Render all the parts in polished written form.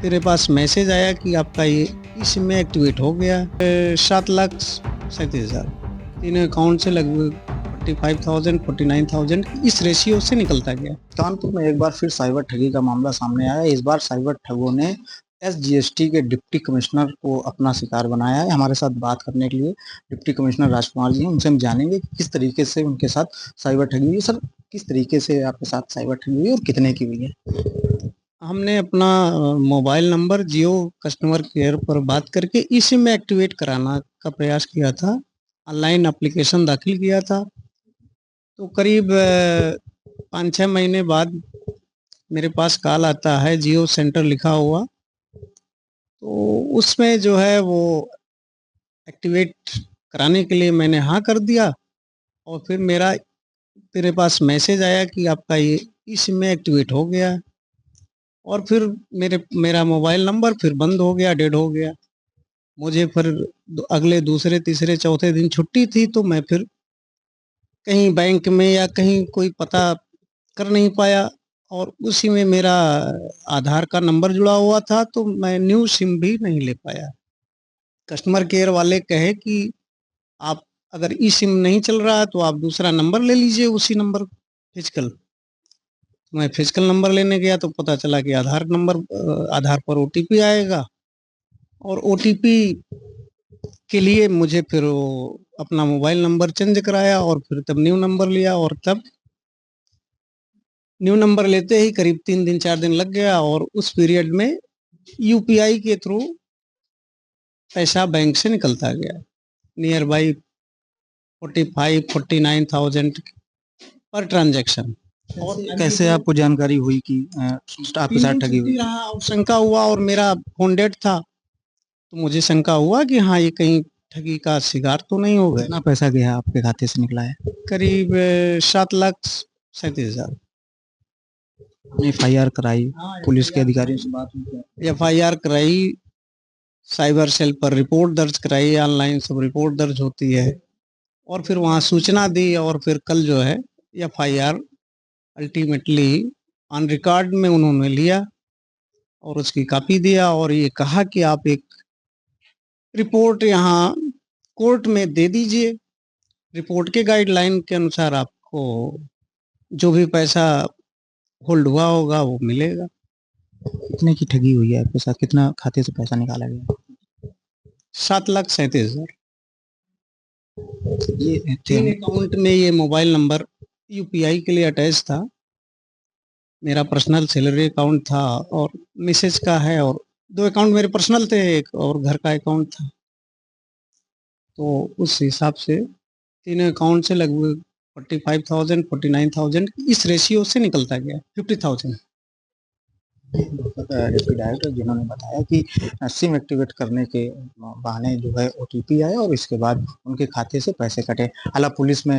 तेरे पास मैसेज आया कि आपका ये इस में एक्टिवेट हो गया। 7,37,000 तीन अकाउंट से लगभग 45,000 49,000 इस रेशियो से निकलता गया। कानपुर में एक बार फिर साइबर ठगी का मामला सामने आया। इस बार साइबर ठगों ने एसजीएसटी के डिप्टी कमिश्नर को अपना शिकार बनाया है। हमारे साथ बात करने के लिए डिप्टी कमिश्नर राजकुमार जी हैं। उनसे हम जानेंगे कि किस तरीके से उनके साथ साइबर ठगी हुई। सर, किस तरीके से आपके साथ साइबर ठगी हुई और कितने की हुई है? हमने अपना मोबाइल नंबर जियो कस्टमर केयर पर बात करके इसी में एक्टिवेट कराना का प्रयास किया था। ऑनलाइन एप्लीकेशन दाखिल किया था। तो करीब 5-6 महीने बाद मेरे पास कॉल आता है जियो सेंटर लिखा हुआ। तो उसमें जो है वो एक्टिवेट कराने के लिए मैंने हाँ कर दिया और फिर तेरे पास मैसेज आया कि आपका ये इस में एक्टिवेट हो गया। और फिर मेरा मोबाइल नंबर फिर बंद हो गया, डेड हो गया। मुझे फिर अगले दूसरे तीसरे चौथे दिन छुट्टी थी, तो मैं फिर कहीं बैंक में या कहीं कोई पता कर नहीं पाया। और उसी में मेरा आधार का नंबर जुड़ा हुआ था, तो मैं न्यू सिम भी नहीं ले पाया। कस्टमर केयर वाले कहे कि आप अगर ई सिम नहीं चल रहा है तो आप दूसरा नंबर ले लीजिए, उसी नंबर फिजिकल। मैं फिजिकल नंबर लेने गया तो पता चला कि आधार पर ओटीपी आएगा। और ओटीपी के लिए मुझे फिर वो अपना मोबाइल नंबर चेंज कराया और फिर तब न्यू नंबर लिया। और तब न्यू नंबर लेते ही करीब 3 दिन 4 दिन लग गया। और उस पीरियड में यूपीआई के थ्रू पैसा बैंक से निकलता गया, नियर बाई 45-49,000 पर ट्रांजैक्शन। और कैसे आपको जानकारी हुई कि आपके साथ ठगी हुई? रहा और शंका हुआ, और मेरा फोन डेड था, तो मुझे शंका हुआ कि हाँ, ये कहीं ठगी का शिकार तो नहीं हो गए। कितना पैसा गया आपके खाते से निकला है? करीब 7,37,000। एफआईआर कराई, पुलिस के अधिकारियों से बात हुई? एफआईआर कराई, साइबर सेल पर रिपोर्ट दर्ज कराई, ऑनलाइन सब रिपोर्ट दर्ज होती है। और फिर वहाँ सूचना दी और फिर कल जो है एफआईआर अल्टीमेटली ऑन रिकॉर्ड में उन्होंने लिया और उसकी कॉपी दिया और ये कहा कि आप एक रिपोर्ट यहाँ कोर्ट में दे दीजिए। रिपोर्ट के गाइडलाइन के अनुसार आपको जो भी पैसा होल्ड हुआ होगा वो मिलेगा। कितने की ठगी हुई है आपके साथ? कितना खाते से पैसा निकाला गया? 7,37,000। ये तीन अकाउंट में ये मोबाइल नंबर यूपीआई के लिए अटैच था। मेरा पर्सनल सैलरी अकाउंट था और मिसेज का है, और 2 अकाउंट मेरे पर्सनल थे, एक और घर का अकाउंट था। तो उस हिसाब से 3 अकाउंट से लगभग 45,000 49,000 इस रेशियो से निकलता गया। 50,000। डिप्टी डायरेक्टर जिन्होंने बताया कि सिम एक्टिवेट करने के बहाने जो है ओटीपी आया और इसके बाद उनके खाते से पैसे कटे। हालांकि पुलिस में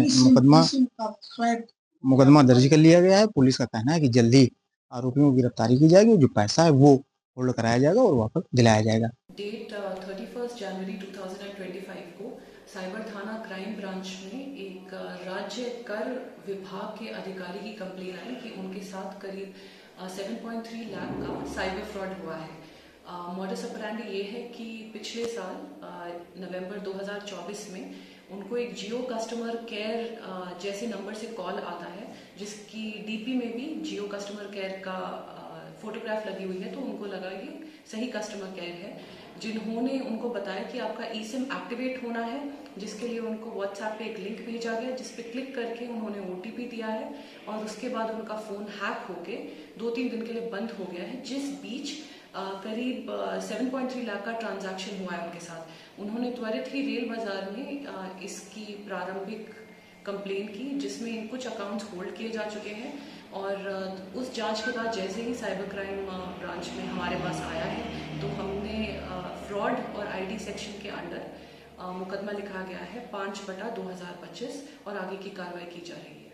मुकदमा दर्ज कर लिया गया है। पुलिस का कहना है कि जल्दी आरोपियों की गिरफ्तारी की जाएगी, जो पैसा है वो होल्ड कराया जाएगा और वापस दिलाया जाएगा। डेट 31 जनवरी 2025 को साइबर थाना क्राइम ब्रांच में एक राज्य कर विभाग के अधिकारी की कंप्लेन आई कि उनके साथ करीब 7.3 लाख का साइबर फ्रॉड हुआ है। मॉडस ऑपरेंडी ये है कि पिछले साल नवंबर 2024 में उनको एक जियो कस्टमर केयर जैसे नंबर से कॉल आता है, जिसकी डीपी में भी जियो कस्टमर केयर का फोटोग्राफ लगी हुई है। तो उनको लगा ये सही कस्टमर केयर है, जिन्होंने उनको बताया कि आपका ई सिम एक्टिवेट होना है, जिसके लिए उनको व्हाट्सएप पे एक लिंक भेजा गया, जिस पे क्लिक करके उन्होंने ओटीपी दिया है और उसके बाद उनका फोन हैक होके 2-3 दिन के लिए बंद हो गया है, जिस बीच करीब 7.3 लाख का ट्रांजैक्शन हुआ है उनके साथ। उन्होंने त्वरित ही रेल बाजार में इसकी प्रारंभिक कंप्लेन की, जिसमें कुछ अकाउंट्स होल्ड किए जा चुके हैं। और उस जांच के बाद जैसे ही साइबर क्राइम ब्रांच में हमारे पास आया है, तो हमने फ्रॉड और आईटी सेक्शन के अंडर मुकदमा लिखा गया है 5/2025 और आगे की कार्रवाई की जा रही है।